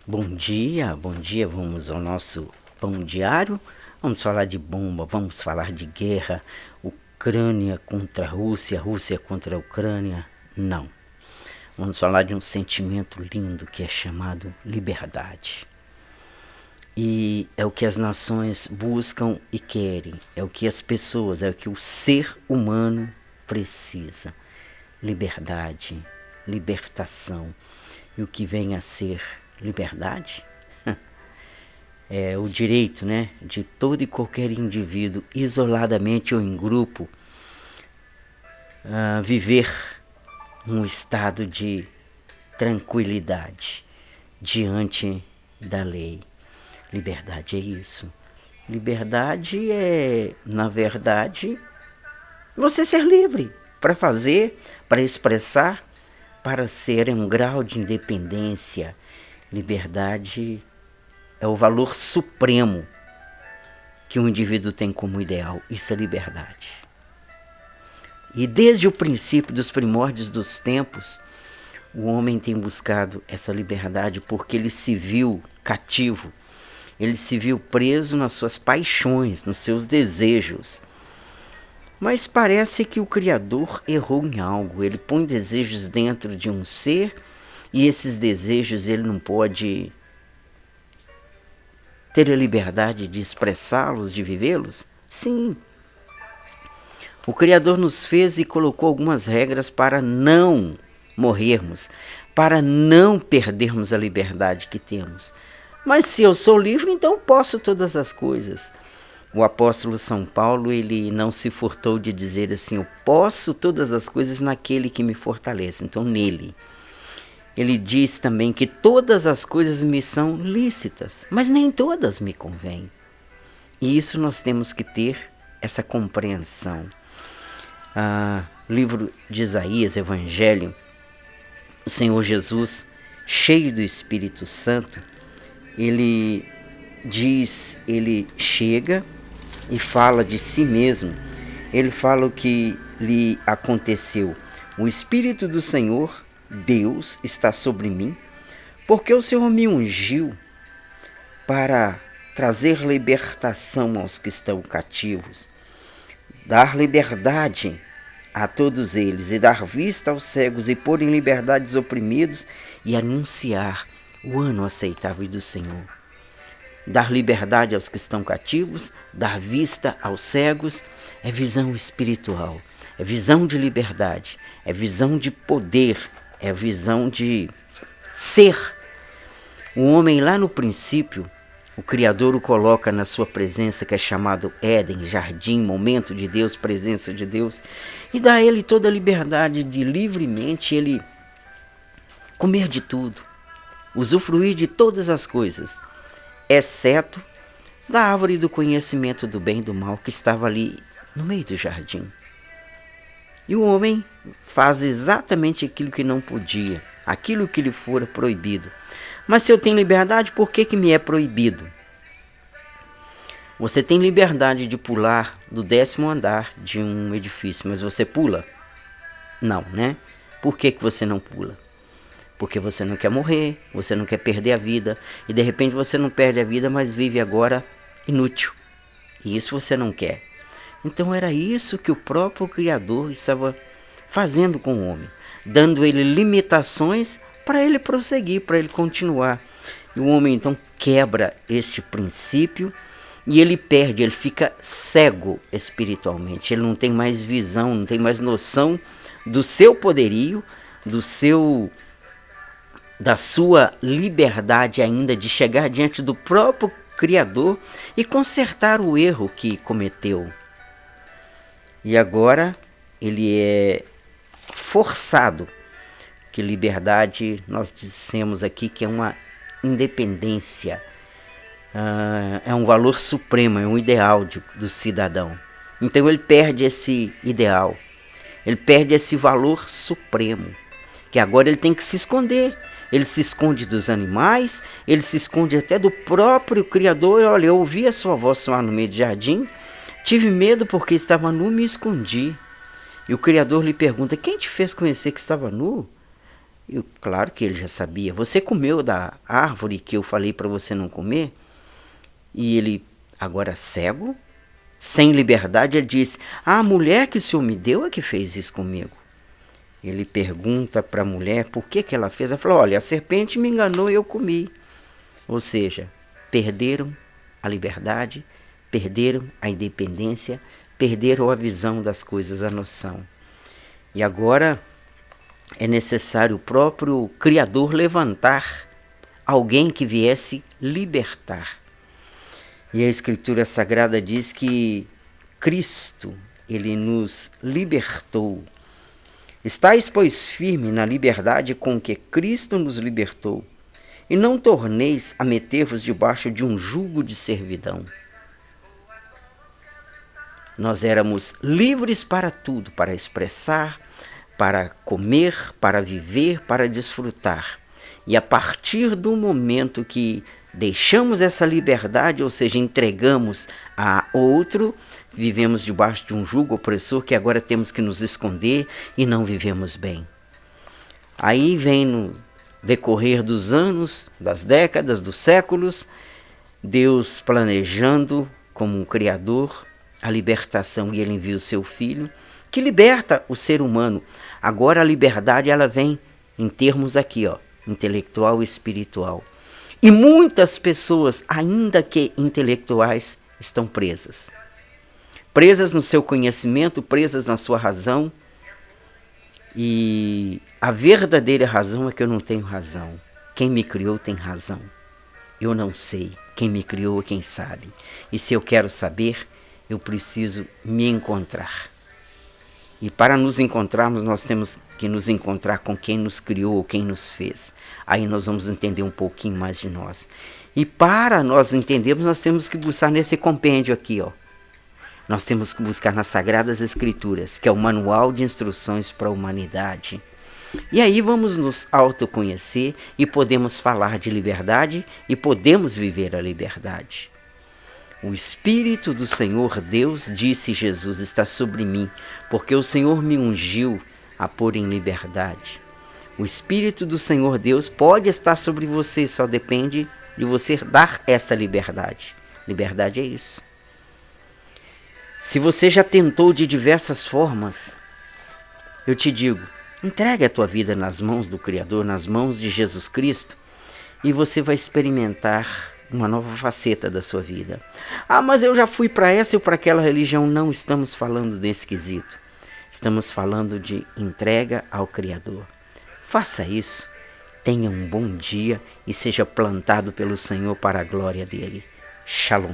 Bom dia, vamos ao nosso pão diário. Vamos falar de bomba, vamos falar de guerra, Ucrânia contra a Rússia, Rússia contra a Ucrânia. Não. Vamos falar de um sentimento lindo que é chamado liberdade. E é o que as nações buscam e querem, é o que as pessoas, é o que o ser humano precisa. Liberdade, libertação. E o que vem a ser liberdade? É o direito, né, de todo e qualquer indivíduo, isoladamente ou em grupo, viver um estado de tranquilidade diante da lei. Liberdade é isso. Liberdade é, na verdade, você ser livre para fazer, para expressar, para ser em um grau de independência. Liberdade é o valor supremo que um indivíduo tem como ideal. Isso é liberdade. E desde o princípio dos primórdios dos tempos, o homem tem buscado essa liberdade porque ele se viu cativo, ele se viu preso nas suas paixões, nos seus desejos. Mas parece que o Criador errou em algo. Ele põe desejos dentro de um ser e esses desejos ele não pode ter a liberdade de expressá-los, de vivê-los? Sim. O Criador nos fez e colocou algumas regras para não morrermos, para não perdermos a liberdade que temos. Mas se eu sou livre, então posso todas as coisas. O apóstolo São Paulo, ele não se furtou de dizer assim, eu posso todas as coisas naquele que me fortalece, então nele. Ele diz também que todas as coisas me são lícitas, mas nem todas me convêm. E isso nós temos que ter essa compreensão. Livro de Isaías, Evangelho, o Senhor Jesus, cheio do Espírito Santo, ele diz, ele chega e fala de si mesmo. Ele fala o que lhe aconteceu. O Espírito do Senhor, Deus, está sobre mim, porque o Senhor me ungiu para trazer libertação aos que estão cativos, dar liberdade a todos eles e dar vista aos cegos e pôr em liberdade os oprimidos e anunciar o ano aceitável do Senhor. Dar liberdade aos que estão cativos, dar vista aos cegos, é visão espiritual, é visão de liberdade, é visão de poder, é visão de ser. O homem lá no princípio, o Criador o coloca na sua presença, que é chamado Éden, jardim, momento de Deus, presença de Deus, e dá a ele toda a liberdade de livremente ele comer de tudo, usufruir de todas as coisas, exceto da árvore do conhecimento do bem e do mal que estava ali no meio do jardim. E o homem faz exatamente aquilo que não podia, aquilo que lhe fora proibido. Mas se eu tenho liberdade, por que me é proibido? Você tem liberdade de pular do 10º andar de um edifício, mas você pula? Não, né? Por que você não pula? Porque você não quer morrer, você não quer perder a vida, e de repente você não perde a vida, mas vive agora inútil. E isso você não quer. Então era isso que o próprio Criador estava fazendo com o homem, dando ele limitações para ele prosseguir, para ele continuar. E o homem então quebra este princípio e ele perde, ele fica cego espiritualmente. Ele não tem mais visão, não tem mais noção do seu poderio, da sua liberdade ainda de chegar diante do próprio Criador e consertar o erro que cometeu. E agora ele é forçado, que liberdade nós dissemos aqui que é uma independência, é um valor supremo, é um ideal do cidadão. Então ele perde esse ideal, ele perde esse valor supremo, que agora ele tem que se esconder. Ele se esconde dos animais, ele se esconde até do próprio Criador. Olha, eu ouvi a sua voz soar no meio do jardim, tive medo porque estava nu, me escondi. E o Criador lhe pergunta, quem te fez conhecer que estava nu? E claro que ele já sabia. Você comeu da árvore que eu falei para você não comer? E ele, agora cego, sem liberdade, ele disse: a mulher que o Senhor me deu é que fez isso comigo. Ele pergunta para a mulher por que ela fez. Ela falou: olha, a serpente me enganou e eu comi. Ou seja, perderam a liberdade, perderam a independência, perderam a visão das coisas, a noção. E agora é necessário o próprio Criador levantar alguém que viesse libertar. E a Escritura Sagrada diz que Cristo, ele nos libertou. Estais, pois, firme na liberdade com que Cristo nos libertou, e não torneis a meter-vos debaixo de um jugo de servidão. Nós éramos livres para tudo, para expressar, para comer, para viver, para desfrutar. E a partir do momento que deixamos essa liberdade, ou seja, entregamos a outro, vivemos debaixo de um jugo opressor que agora temos que nos esconder e não vivemos bem. Aí vem no decorrer dos anos, das décadas, dos séculos, Deus planejando como um Criador a libertação, e ele envia o seu Filho, que liberta o ser humano. Agora a liberdade ela vem em termos aqui, intelectual e espiritual. E muitas pessoas, ainda que intelectuais, estão presas. Presas no seu conhecimento, presas na sua razão. E a verdadeira razão é que eu não tenho razão. Quem me criou tem razão. Eu não sei. Quem me criou é quem sabe. E se eu quero saber, eu preciso me encontrar. E para nos encontrarmos, nós temos que nos encontrar com quem nos criou, quem nos fez. Aí nós vamos entender um pouquinho mais de nós. E para nós entendermos, nós temos que buscar nesse compêndio aqui, Nós temos que buscar nas Sagradas Escrituras, que é o manual de instruções para a humanidade. E aí vamos nos autoconhecer e podemos falar de liberdade e podemos viver a liberdade. O Espírito do Senhor Deus, disse Jesus, está sobre mim, porque o Senhor me ungiu a pôr em liberdade. O Espírito do Senhor Deus pode estar sobre você, só depende de você dar esta liberdade. Liberdade é isso. Se você já tentou de diversas formas, eu te digo, entregue a tua vida nas mãos do Criador, nas mãos de Jesus Cristo, e você vai experimentar uma nova faceta da sua vida. Ah, mas eu já fui para essa ou para aquela religião. Não estamos falando desse quesito. Estamos falando de entrega ao Criador. Faça isso, tenha um bom dia e seja plantado pelo Senhor para a glória dele. Shalom.